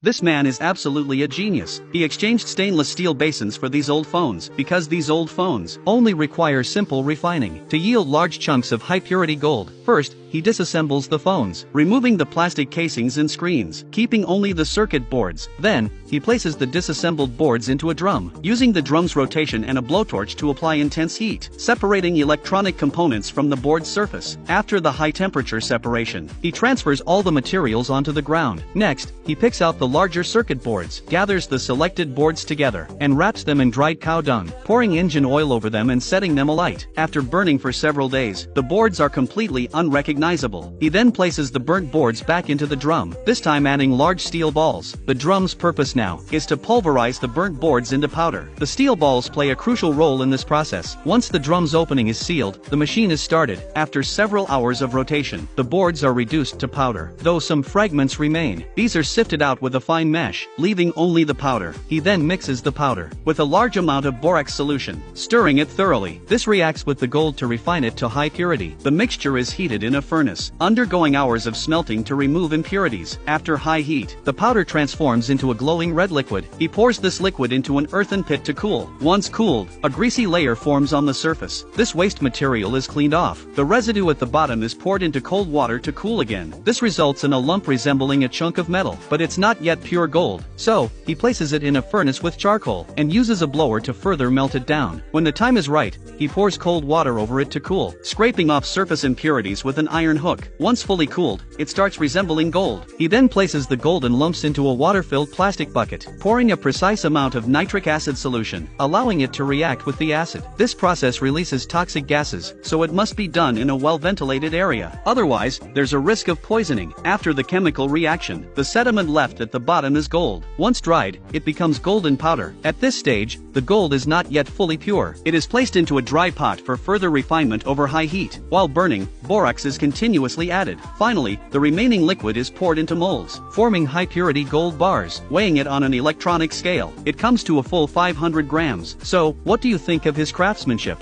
This man is absolutely a genius. He exchanged stainless steel basins for these old phones because these old phones only require simple refining to yield large chunks of high-purity gold. First, he disassembles the phones, removing the plastic casings and screens, keeping only the circuit boards. Then, he places the disassembled boards into a drum, using the drum's rotation and a blowtorch to apply intense heat, separating electronic components from the board's surface. After the high-temperature separation, he transfers all the materials onto the ground. Next, he picks out the larger circuit boards, gathers the selected boards together, and wraps them in dried cow dung, pouring engine oil over them and setting them alight. After burning for several days, the boards are completely unrecognizable. He then places the burnt boards back into the drum, this time adding large steel balls. The drum's purpose now is to pulverize the burnt boards into powder. The steel balls play a crucial role in this process. Once the drum's opening is sealed, the machine is started. After several hours of rotation, the boards are reduced to powder, though some fragments remain. These are sifted out with a fine mesh, leaving only the powder. He then mixes the powder with a large amount of borax solution, stirring it thoroughly. This reacts with the gold to refine it to high purity. The mixture is heated in a furnace, undergoing hours of smelting to remove impurities. After high heat, the powder transforms into a glowing red liquid. He pours this liquid into an earthen pit to cool. Once cooled, a greasy layer forms on the surface. This waste material is cleaned off. The residue at the bottom is poured into cold water to cool again. This results in a lump resembling a chunk of metal, but it's not yet pure gold. So, he places it in a furnace with charcoal, and uses a blower to further melt it down. When the time is right, he pours cold water over it to cool, scraping off surface impurities with an iron hook. Once fully cooled, it starts resembling gold. He then places the golden lumps into a water-filled plastic bucket, pouring a precise amount of nitric acid solution, allowing it to react with the acid. This process releases toxic gases, so it must be done in a well-ventilated area. Otherwise, there's a risk of poisoning. After the chemical reaction, the sediment left at the bottom is gold. Once dried, it becomes golden powder. At this stage, the gold is not yet fully pure. It is placed into a dry pot for further refinement over high heat. While burning, borax is continuously added. Finally, the remaining liquid is poured into molds, forming high-purity gold bars. Weighing it on an electronic scale, it comes to a full 500 grams. So, what do you think of his craftsmanship?